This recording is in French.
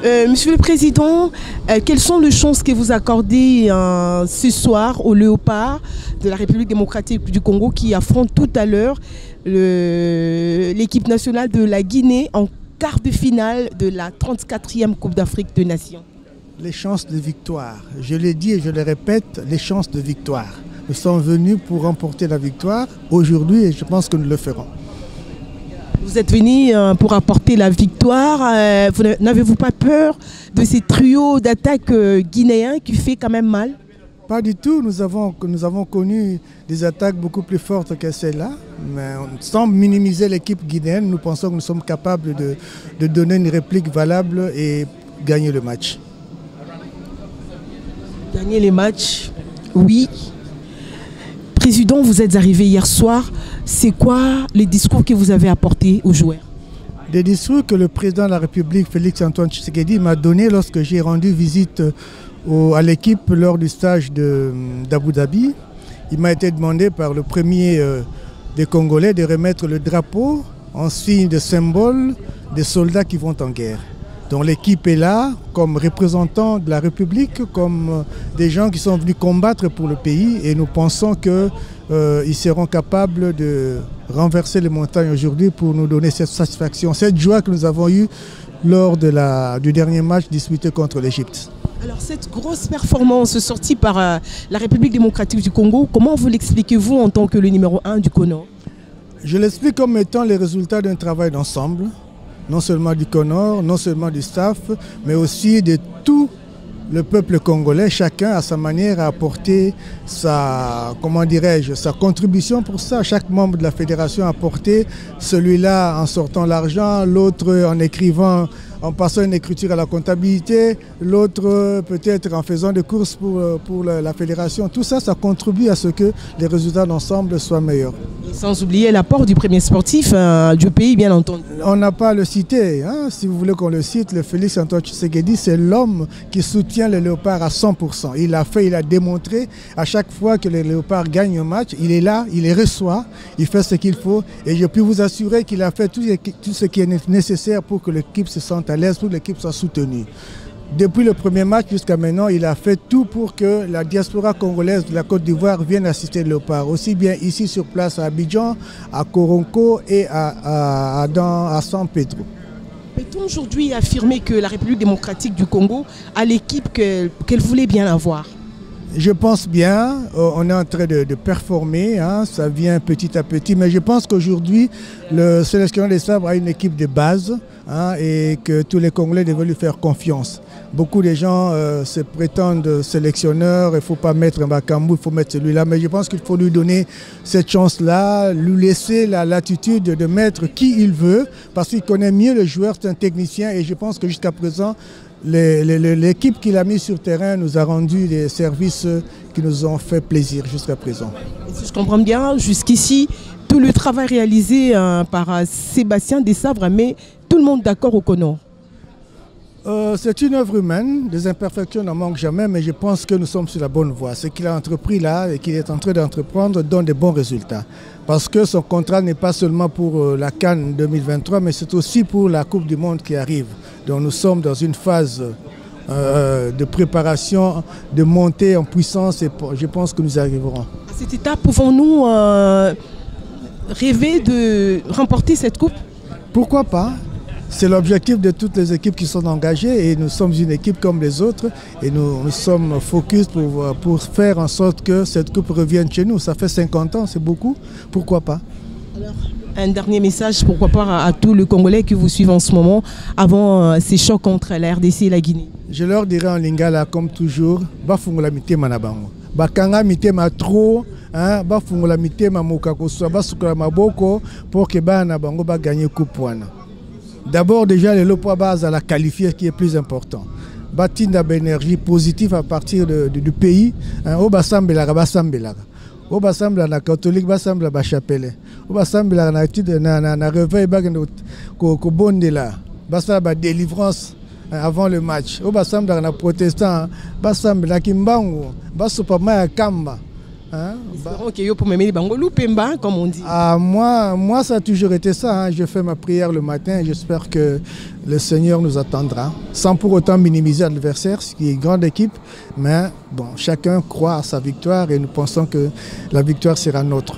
Monsieur le Président, quelles sont les chances que vous accordez ce soir aux Léopards de la République démocratique du Congo qui affronte tout à l'heure l'équipe nationale de la Guinée en quart de finale de la 34e Coupe d'Afrique des Nations? Les chances de victoire. Je l'ai dit et je le répète, les chances de victoire. Nous sommes venus pour remporter la victoire aujourd'hui et je pense que nous le ferons. Vous êtes venu pour apporter la victoire. N'avez-vous pas peur de ces trios d'attaques guinéens qui fait quand même mal? Pas du tout. Nous avons connu des attaques beaucoup plus fortes que celle-là. Mais sans minimiser l'équipe guinéenne, nous pensons que nous sommes capables de donner une réplique valable et gagner le match. Gagner les matchs, oui. Président, vous êtes arrivé hier soir. C'est quoi les discours que vous avez apportés aux joueurs? Des discours que le président de la République, Félix Antoine Tshisekedi, m'a donné lorsque j'ai rendu visite à l'équipe lors du stage d'Abu Dhabi. Il m'a été demandé par le premier des Congolais de remettre le drapeau en signe de symbole des soldats qui vont en guerre. Donc l'équipe est là comme représentant de la République, comme des gens qui sont venus combattre pour le pays et nous pensons qu'ils seront capables de renverser les montagnes aujourd'hui pour nous donner cette satisfaction, cette joie que nous avons eue lors du dernier match disputé contre l'Égypte. Alors cette grosse performance sortie par la République démocratique du Congo, comment vous l'expliquez-vous en tant que le numéro 1 du CONOR? Je l'explique comme étant les résultats d'un travail d'ensemble. Non seulement du CONOR, non seulement du staff, mais aussi de tout le peuple congolais. Chacun, à sa manière, a apporté sa contribution pour ça. Chaque membre de la fédération a apporté, celui-là en sortant l'argent, l'autre en écrivant, en passant une écriture à la comptabilité, l'autre peut-être en faisant des courses pour la fédération. Tout ça, ça contribue à ce que les résultats d'ensemble soient meilleurs. Et sans oublier l'apport du premier sportif du pays, bien entendu. On n'a pas à le citer, hein. Si vous voulez qu'on le cite, le Félix Antoine Tshisekedi, c'est l'homme qui soutient les Léopards à 100%. Il l'a fait, il a démontré. À chaque fois que les Léopards gagnent un match, il est là, il les reçoit, il fait ce qu'il faut. Et je peux vous assurer qu'il a fait tout ce qui est nécessaire pour que l'équipe se sente à l'aise, pour que l'équipe soit soutenue. Depuis le premier match jusqu'à maintenant, il a fait tout pour que la diaspora congolaise de la Côte d'Ivoire vienne assister le Léopard, aussi bien ici sur place à Abidjan, à Koronko et à San Pedro. Peut-on aujourd'hui affirmer que la République démocratique du Congo a l'équipe qu'elle voulait bien avoir? Je pense bien, on est en train de performer, hein, ça vient petit à petit, mais je pense qu'aujourd'hui, le sélectionneur des sabres a une équipe de base, hein, et que tous les Congolais devraient lui faire confiance. Beaucoup de gens se prétendent sélectionneurs, il ne faut pas mettre un Bakambu, il faut mettre celui-là, mais je pense qu'il faut lui donner cette chance-là, lui laisser la latitude de mettre qui il veut, parce qu'il connaît mieux le joueur, c'est un technicien, et je pense que jusqu'à présent, l'équipe qu'il a mis sur terrain nous a rendu des services qui nous ont fait plaisir jusqu'à présent. Si je comprends bien, jusqu'ici, tout le travail réalisé par Sébastien Desabres, mais tout le monde d'accord au CONOR? C'est une œuvre humaine, des imperfections n'en manquent jamais, mais je pense que nous sommes sur la bonne voie. Ce qu'il a entrepris là et qu'il est en train d'entreprendre donne de bons résultats. Parce que son contrat n'est pas seulement pour la CAN 2023, mais c'est aussi pour la Coupe du Monde qui arrive. Donc nous sommes dans une phase de préparation, de montée en puissance et je pense que nous arriverons. À cette étape, pouvons-nous rêver de remporter cette coupe? Pourquoi pas? C'est l'objectif de toutes les équipes qui sont engagées et nous sommes une équipe comme les autres et nous sommes focus pour faire en sorte que cette coupe revienne chez nous. Ça fait 50 ans, c'est beaucoup, pourquoi pas? Alors, un dernier message, pourquoi pas à tous les Congolais qui vous suivent en ce moment avant ces chocs entre la RDC et la Guinée? Je leur dirai en lingala comme toujours, bafungola mitema na bango. Bakanga mitema trop, hein, bafungola mitema mokakoswa basukala maboko pour que bana bango ba gagner coupe wana. D'abord, déjà, les Léopards base à la qualifier qui est plus important. Bâtir d'énergie positive à partir du pays. Au Bassambela, Bassambela. Au Bassambela, la catholique, Bassambela, Bachapelle. Au Bassambela, na étude, na réveil, ko bonde là. Bassambela, délivrance avant le match. Au Bassambela, na protestant, Bassambela, Kimbango, Bassopama, Kamba. Hein? Comme on dit. Moi, ça a toujours été ça. Hein. Je fais ma prière le matin et j'espère que le Seigneur nous attendra. Sans pour autant minimiser l'adversaire, ce qui est une grande équipe. Mais bon, chacun croit à sa victoire et nous pensons que la victoire sera nôtre.